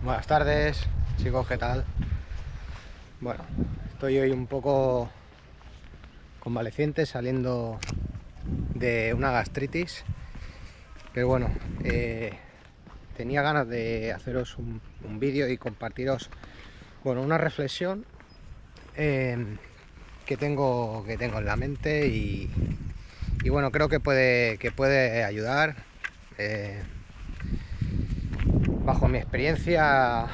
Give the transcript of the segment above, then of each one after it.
Buenas tardes, chicos, ¿qué tal? Bueno, estoy hoy un poco convaleciente, saliendo de una gastritis, pero bueno, tenía ganas de haceros un vídeo y compartiros, bueno, una reflexión que tengo en la mente y bueno, creo que puede ayudar. Bajo mi experiencia,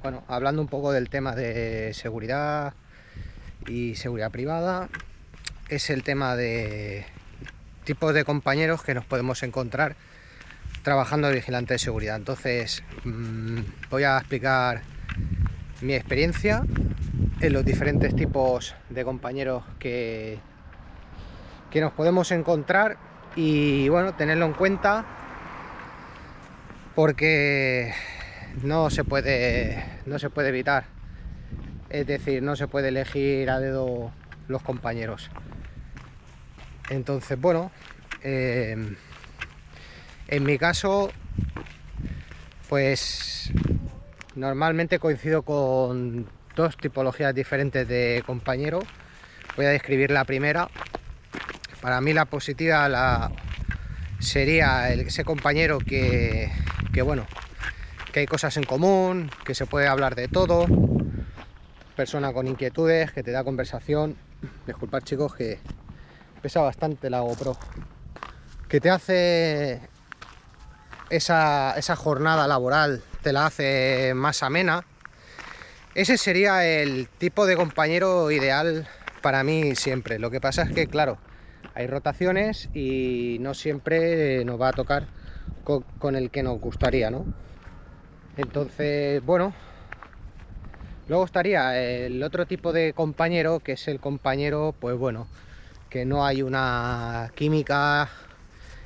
bueno, hablando un poco del tema de seguridad y seguridad privada, es el tema de tipos de compañeros que nos podemos encontrar trabajando de vigilante de seguridad. Entonces, voy a explicar mi experiencia en los diferentes tipos de compañeros que nos podemos encontrar y bueno, tenerlo en cuenta, porque no se puede evitar, es decir, no se puede elegir a dedo los compañeros. Entonces, bueno, en mi caso, pues normalmente coincido con dos tipologías diferentes de compañero. Voy a describir la primera. Para mí la positiva sería ese compañero que bueno, que hay cosas en común, que se puede hablar de todo, persona con inquietudes, que te da conversación. Disculpad, chicos, que pesa bastante la GoPro, que te hace esa jornada laboral, te la hace más amena. Ese sería el tipo de compañero ideal para mí siempre. Lo que pasa es que, claro, hay rotaciones y no siempre nos va a tocar con el que nos gustaría, ¿no? Entonces, bueno, luego estaría el otro tipo de compañero, que es el compañero, pues bueno, que no hay una química,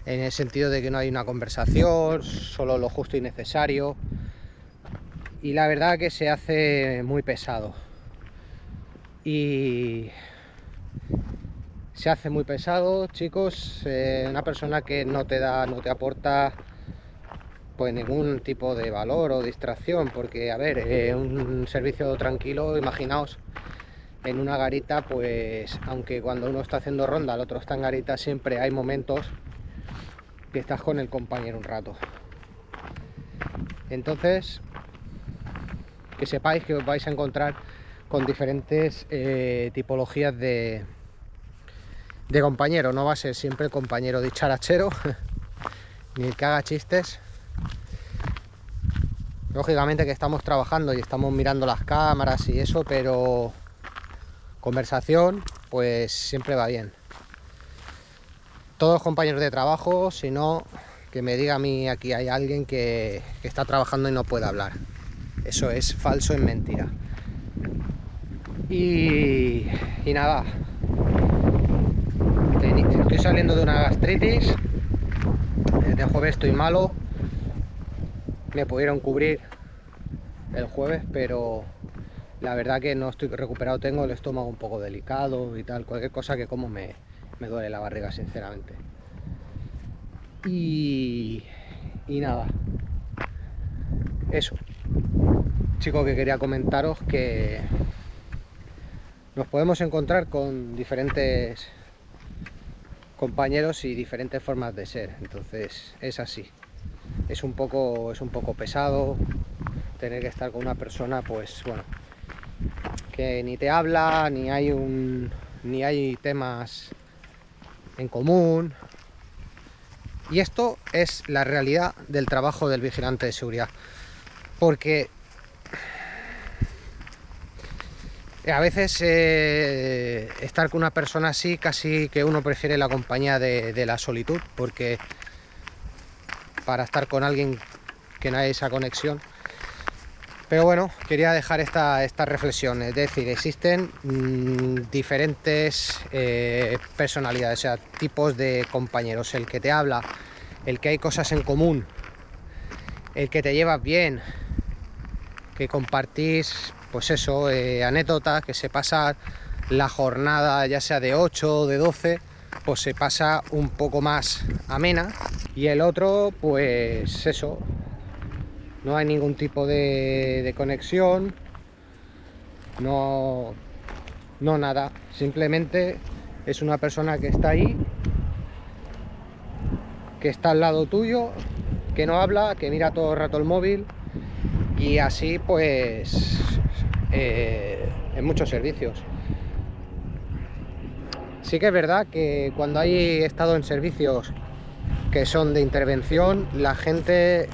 en el sentido de que no hay una conversación, solo lo justo y necesario, y la verdad que se hace muy pesado. Y se hace muy pesado, chicos, una persona que no te aporta pues ningún tipo de valor o distracción, porque a ver, un servicio tranquilo, imaginaos en una garita, pues aunque cuando uno está haciendo ronda, el otro está en garita, siempre hay momentos que estás con el compañero un rato. Entonces, que sepáis que os vais a encontrar con diferentes tipologías de compañero. No va a ser siempre el compañero dicharachero ni el que haga chistes. Lógicamente que estamos trabajando y estamos mirando las cámaras y eso, pero conversación pues siempre va bien. Todos compañeros de trabajo, si no, que me diga a mí aquí hay alguien que está trabajando y no puede hablar. Eso es falso, es mentira. Y nada, estoy saliendo de una gastritis. Desde el jueves estoy malo. Me pudieron cubrir el jueves, pero la verdad que no estoy recuperado. Tengo el estómago un poco delicado y tal. Cualquier cosa que como me duele la barriga, sinceramente. Y nada, eso, chicos, que quería comentaros que nos podemos encontrar con diferentes compañeros y diferentes formas de ser. Entonces es así, es un poco pesado tener que estar con una persona, pues bueno, que ni te habla, ni hay temas en común. Y esto es la realidad del trabajo del vigilante de seguridad, porque a veces estar con una persona así, casi que uno prefiere la compañía de la solitud, porque para estar con alguien que no hay esa conexión. Pero bueno, quería dejar esta reflexión, es decir, existen diferentes personalidades, o sea, tipos de compañeros: el que te habla, el que hay cosas en común, el que te llevas bien, que compartís, pues eso, anécdotas, que se pasa la jornada, ya sea de 8 o de 12, pues se pasa un poco más amena. Y el otro, pues eso, no hay ningún tipo de conexión, no nada, simplemente es una persona que está ahí, que está al lado tuyo, que no habla, que mira todo el rato el móvil, y así pues en muchos servicios. Sí que es verdad que cuando he estado en servicios que son de intervención, la gente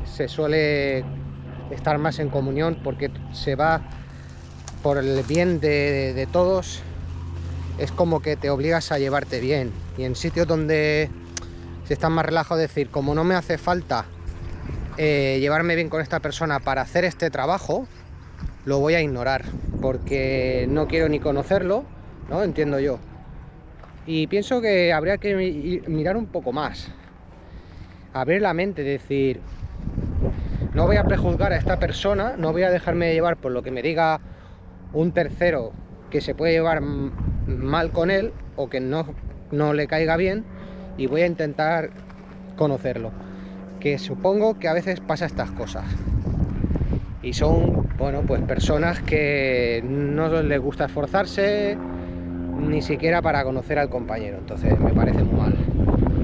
se suele estar más en comunión porque se va por el bien de todos. Es como que te obligas a llevarte bien, y en sitios donde se están más relajados, decir, como no me hace falta llevarme bien con esta persona para hacer este trabajo, lo voy a ignorar porque no quiero ni conocerlo, ¿no? Entiendo yo. Y pienso que habría que mirar un poco más, abrir la mente, decir, no voy a prejuzgar a esta persona, no voy a dejarme llevar por lo que me diga un tercero que se puede llevar mal con él o que no le caiga bien, y voy a intentar conocerlo, que supongo que a veces pasa estas cosas y son, bueno, pues personas que no les gusta esforzarse ni siquiera para conocer al compañero, entonces me parece muy mal.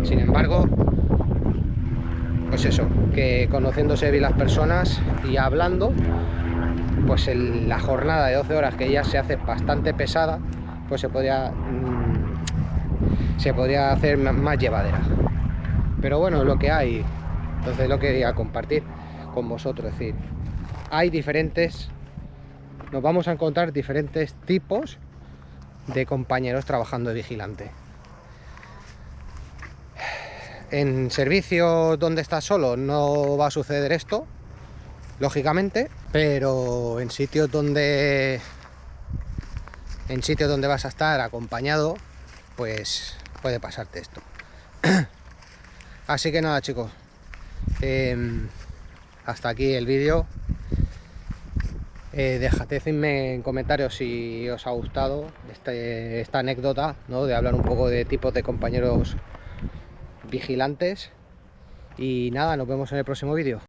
Sin embargo, pues eso, que conociéndose bien las personas y hablando, pues la jornada de 12 horas, que ya se hace bastante pesada, pues se podría hacer más llevadera. Pero bueno, lo que hay, entonces lo quería compartir con vosotros, es decir, hay diferentes, nos vamos a encontrar diferentes tipos de compañeros trabajando de vigilante. En servicios donde estás solo no va a suceder esto, lógicamente, pero en sitios donde vas a estar acompañado, pues puede pasarte esto. Así que nada, chicos, hasta aquí el vídeo. Dejadme en comentarios si os ha gustado esta anécdota, ¿no?, de hablar un poco de tipos de compañeros vigilantes. Y nada, nos vemos en el próximo vídeo.